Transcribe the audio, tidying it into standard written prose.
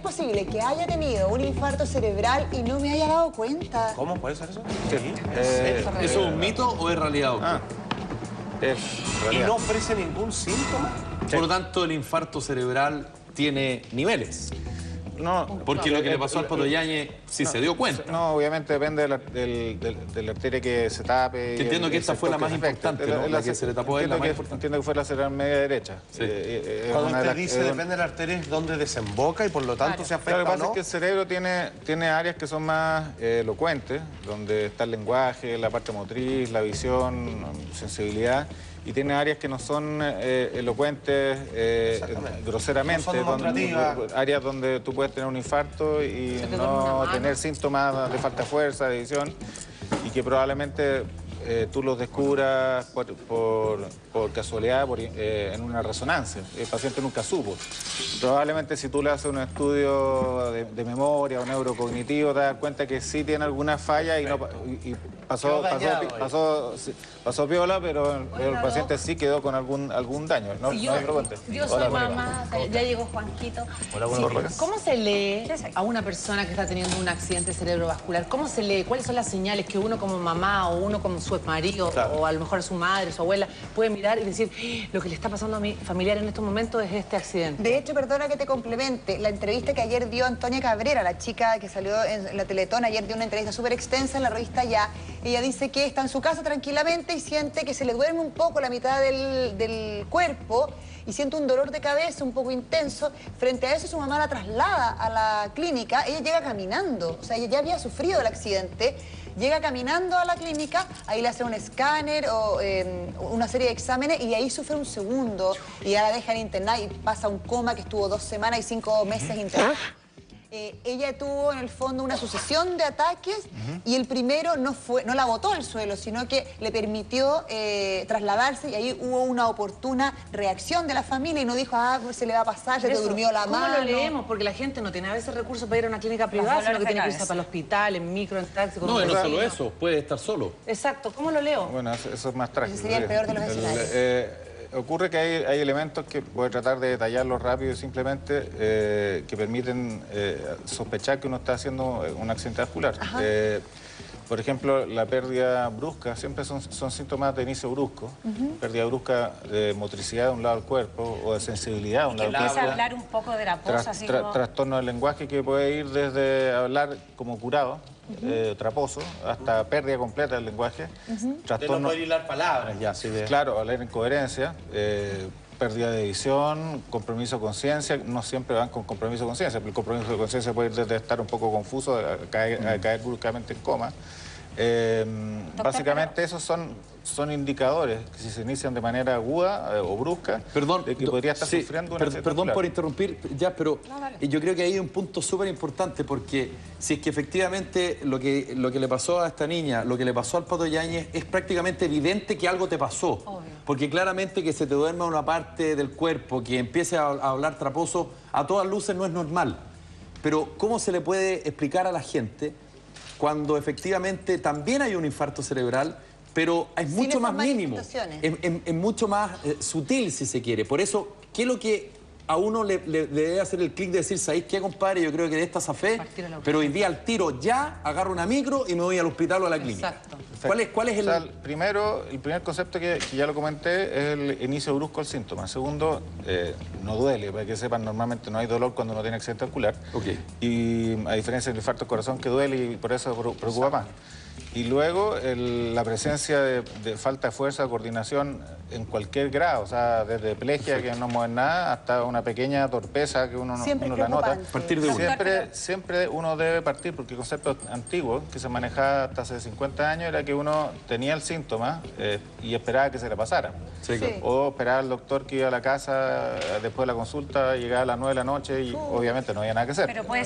posible que haya tenido un infarto cerebral y no me haya dado cuenta? ¿Cómo puede ser eso? Sí. ¿Eso es un mito o es realidad, doctor? Es ¿Y realidad. no ofrece ningún síntoma? Por lo tanto, el infarto cerebral tiene niveles. No, Porque lo que le pasó al Pato Yáñez sí se dio cuenta. No, obviamente depende de la arteria que se tape. Que entiendo que esta fue la más importante, ¿no? La que se le tapó es la más importante. Entiendo que fue la cerebral media derecha. Sí. Cuando usted dice depende de la arteria es donde desemboca y por lo tanto se afecta Lo que o pasa no. es que el cerebro tiene áreas que son más elocuentes, donde está el lenguaje, la parte motriz, la visión, sensibilidad, y tiene áreas que no son elocuentes groseramente, No son demostrativas. áreas donde tú puedes tener un infarto y no tener síntomas de falta de fuerza, de visión, y que probablemente tú los descubras por casualidad en una resonancia. El paciente nunca supo. Probablemente si tú le haces un estudio de memoria o neurocognitivo, te das cuenta que sí tiene alguna falla y pasó piola, pero el paciente sí quedó con algún daño. No, yo, no hay pregunta. yo soy mamá, ya llegó Juanquito. Hola, buenos días. ¿Cómo se lee a una persona que está teniendo un accidente cerebrovascular? ¿Cómo se lee? ¿Cuáles son las señales que uno como mamá o uno como su marido o a lo mejor su madre, su abuela puede mirar y decir, lo que le está pasando a mi familiar en estos momentos es este accidente? De hecho, perdona que te complemente, la entrevista que ayer dio Antonia Cabrera, la chica que salió en la Teletón, ayer dio una entrevista súper extensa en la revista Ya. Ella dice que está en su casa tranquilamente y siente que se le duerme un poco la mitad del cuerpo y siente un dolor de cabeza un poco intenso. Frente a eso, su mamá la traslada a la clínica. Ella llega caminando, o sea, ella ya había sufrido el accidente. Llega caminando a la clínica, ahí le hace un escáner o una serie de exámenes y ahí sufre un segundo y ya la dejan internada y pasa un coma que estuvo 2 semanas y 5 meses internada. Ella tuvo en el fondo una sucesión de ataques y el primero no la botó al suelo, sino que le permitió trasladarse y ahí hubo una oportuna reacción de la familia y no dijo, pues se le va a pasar, se te durmió la mano. ¿Cómo lo leemos? Porque la gente no tiene a veces recursos para ir a una clínica privada, sino que tiene que irse para el hospital, en micro, en taxi. No, y no solo eso, puede estar solo. Exacto, ¿cómo lo leo? Bueno, eso es más trágico. Ese sería el peor de los escenarios. Ocurre que hay elementos que voy a tratar de detallarlos rápido y simplemente que permiten sospechar que uno está haciendo un accidente vascular. Por ejemplo, la pérdida brusca, siempre son síntomas de inicio brusco. Pérdida brusca de motricidad de un lado del cuerpo o de sensibilidad de un lado del cuerpo. Empieza a hablar un poco de la posa, así como... Trastorno del lenguaje que puede ir desde hablar como curado, traposo, hasta pérdida completa del lenguaje. Trastorno... no poder hilar palabras ya, así de... Claro, hablar incoherencia, pérdida de visión, compromiso de conciencia. No siempre van con compromiso de conciencia, pero el compromiso de conciencia puede ir desde estar un poco confuso a caer bruscamente en coma. Básicamente esos son indicadores que si se inician de manera aguda o brusca, de que podría estar sufriendo una accidente Perdón vascular. por interrumpir, ya, pero yo creo que ahí hay un punto súper importante porque si es que efectivamente lo que le pasó a esta niña, lo que le pasó al Pato Yáñez, es prácticamente evidente que algo te pasó. Obvio. Porque claramente que se te duerma una parte del cuerpo, que empiece a hablar traposo, a todas luces no es normal. Pero ¿cómo se le puede explicar a la gente cuando efectivamente también hay un infarto cerebral, pero es mucho más mínimo, es mucho más sutil, si se quiere? Por eso, ¿qué es lo que a uno le debe hacer el clic de decir, ¿sabéis qué, compadre? Yo creo que de esta zafé, pero hoy día al tiro ya, agarro una micro y me voy al hospital o a la clínica? Exacto. ¿Cuál es el...? O sea, el primer concepto que ya lo comenté es el inicio brusco del síntoma. Segundo, no duele, para que sepan, normalmente no hay dolor cuando uno tiene accidente vascular. Y a diferencia del infarto del corazón que duele y por eso preocupa más. Y luego la presencia de falta de fuerza, de coordinación en cualquier grado, o sea, desde epilepsia, que no mueve nada, hasta una pequeña torpeza que uno la nota. Partir de uno. Siempre uno debe partir, porque el concepto antiguo que se manejaba hasta hace 50 años era que uno tenía el síntoma y esperaba que se le pasara. Sí, claro. O esperaba al doctor que iba a la casa después de la consulta, llegaba a las 9 de la noche y obviamente no había nada que hacer. Pero puede